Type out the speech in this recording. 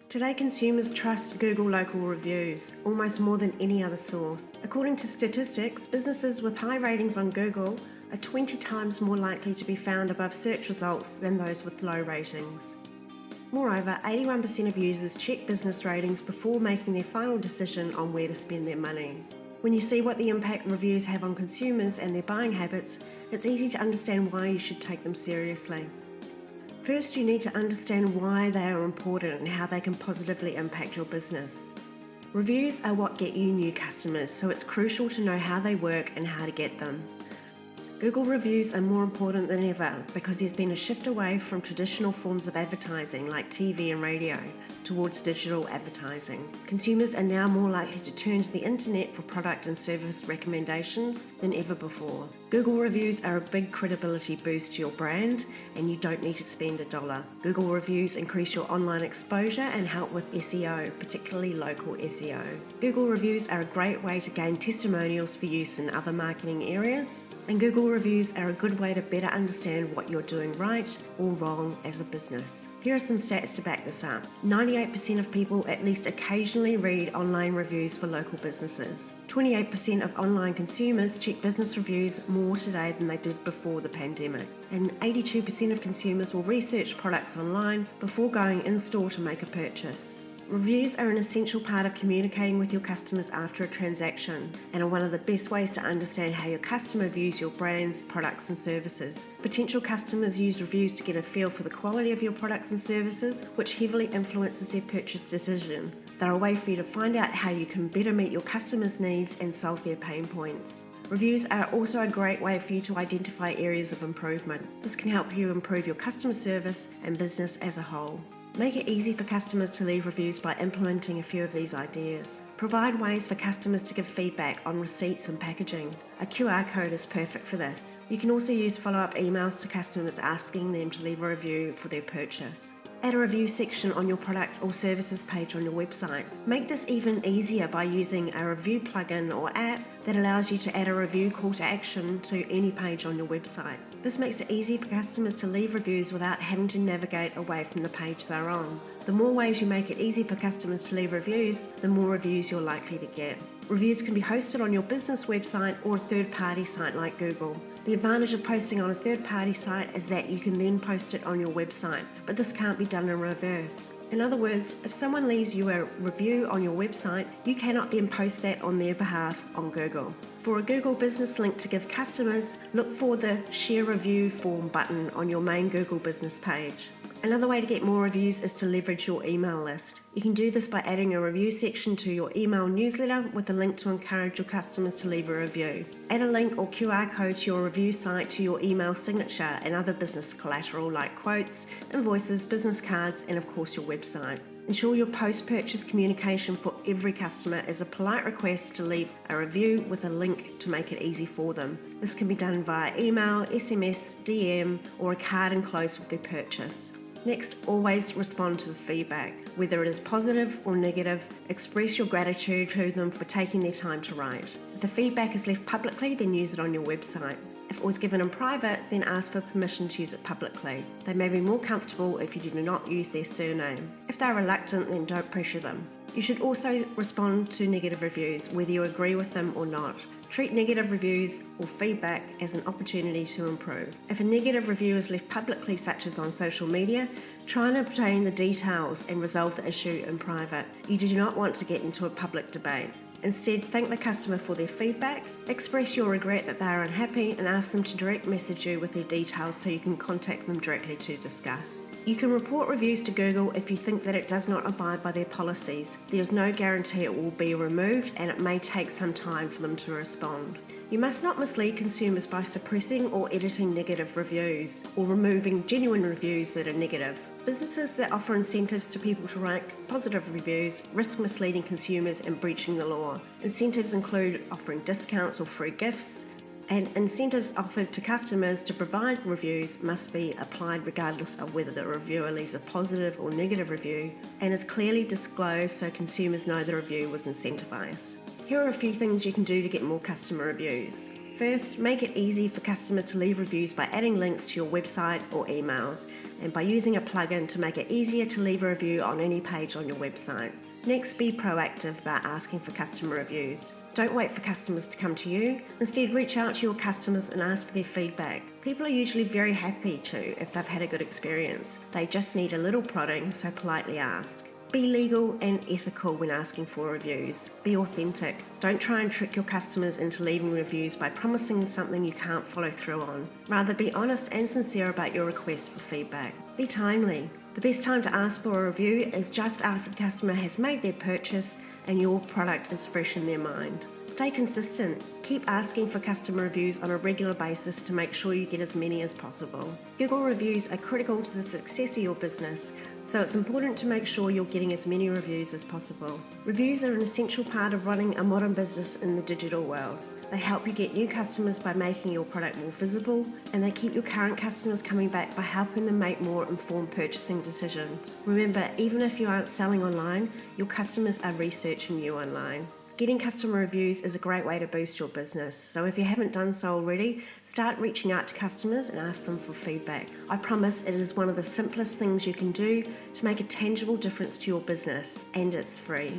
Today, consumers trust Google local reviews almost more than any other source. According to statistics, businesses with high ratings on Google are 20 times more likely to be found above search results than those with low ratings. Moreover, 81% of users check business ratings before making their final decision on where to spend their money. When you see what the impact reviews have on consumers and their buying habits, it's easy to understand why you should take them seriously. First, you need to understand why they are important and how they can positively impact your business. Reviews are what get you new customers, so it's crucial to know how they work and how to get them. Google reviews are more important than ever because there's been a shift away from traditional forms of advertising like TV and radio towards digital advertising. Consumers are now more likely to turn to the internet for product and service recommendations than ever before. Google reviews are a big credibility boost to your brand, and you don't need to spend $1. Google reviews increase your online exposure and help with SEO, particularly local SEO. Google reviews are a great way to gain testimonials for use in other marketing areas. And Google reviews are a good way to better understand what you're doing right or wrong as a business. Here are some stats to back this up. 98% of people at least occasionally read online reviews for local businesses. 28% of online consumers check business reviews more today than they did before the pandemic. And 82% of consumers will research products online before going in-store to make a purchase. Reviews are an essential part of communicating with your customers after a transaction and are one of the best ways to understand how your customer views your brands, products and services. Potential customers use reviews to get a feel for the quality of your products and services, which heavily influences their purchase decision. They're a way for you to find out how you can better meet your customers' needs and solve their pain points. Reviews are also a great way for you to identify areas of improvement. This can help you improve your customer service and business as a whole. Make it easy for customers to leave reviews by implementing a few of these ideas. Provide ways for customers to give feedback on receipts and packaging. A QR code is perfect for this. You can also use follow-up emails to customers asking them to leave a review for their purchase. Add a review section on your product or services page on your website. Make this even easier by using a review plugin or app that allows you to add a review call to action to any page on your website. This makes it easy for customers to leave reviews without having to navigate away from the page they're on. The more ways you make it easy for customers to leave reviews, the more reviews you're likely to get. Reviews can be hosted on your business website or a third-party site like Google. The advantage of posting on a third-party site is that you can then post it on your website, but this can't be done in reverse. In other words, if someone leaves you a review on your website, you cannot then post that on their behalf on Google. For a Google business link to give customers, look for the Share Review Form button on your main Google business page. Another way to get more reviews is to leverage your email list. You can do this by adding a review section to your email newsletter with a link to encourage your customers to leave a review. Add a link or QR code to your review site to your email signature and other business collateral like quotes, invoices, business cards, and of course your website. Ensure your post-purchase communication for every customer is a polite request to leave a review with a link to make it easy for them. This can be done via email, SMS, DM, or a card enclosed with their purchase. Next, always respond to the feedback. Whether it is positive or negative, express your gratitude to them for taking their time to write. If the feedback is left publicly, then use it on your website. If it was given in private, then ask for permission to use it publicly. They may be more comfortable if you do not use their surname. If they're reluctant, then don't pressure them. You should also respond to negative reviews, whether you agree with them or not. Treat negative reviews or feedback as an opportunity to improve. If a negative review is left publicly, such as on social media, try and obtain the details and resolve the issue in private. You do not want to get into a public debate. Instead, thank the customer for their feedback, express your regret that they are unhappy, and ask them to direct message you with their details so you can contact them directly to discuss. You can report reviews to Google if you think that it does not abide by their policies. There is no guarantee it will be removed, and it may take some time for them to respond. You must not mislead consumers by suppressing or editing negative reviews or removing genuine reviews that are negative. Businesses that offer incentives to people to write positive reviews risk misleading consumers and breaching the law. Incentives include offering discounts or free gifts, and incentives offered to customers to provide reviews must be applied regardless of whether the reviewer leaves a positive or negative review and is clearly disclosed so consumers know the review was incentivized. Here are a few things you can do to get more customer reviews. First, make it easy for customers to leave reviews by adding links to your website or emails. and by using a plugin to make it easier to leave a review on any page on your website. Next, be proactive about asking for customer reviews. Don't wait for customers to come to you. Instead, reach out to your customers and ask for their feedback. People are usually very happy to if they've had a good experience. They just need a little prodding, so politely ask. Be legal and ethical when asking for reviews. Be authentic. Don't try and trick your customers into leaving reviews by promising something you can't follow through on. Rather, be honest and sincere about your request for feedback. Be timely. The best time to ask for a review is just after the customer has made their purchase and your product is fresh in their mind. Stay consistent. Keep asking for customer reviews on a regular basis to make sure you get as many as possible. Google reviews are critical to the success of your business, so it's important to make sure you're getting as many reviews as possible. Reviews are an essential part of running a modern business in the digital world. They help you get new customers by making your product more visible, and they keep your current customers coming back by helping them make more informed purchasing decisions. Remember, even if you aren't selling online, your customers are researching you online. Getting customer reviews is a great way to boost your business, so if you haven't done so already, start reaching out to customers and ask them for feedback. I promise it is one of the simplest things you can do to make a tangible difference to your business, and it's free.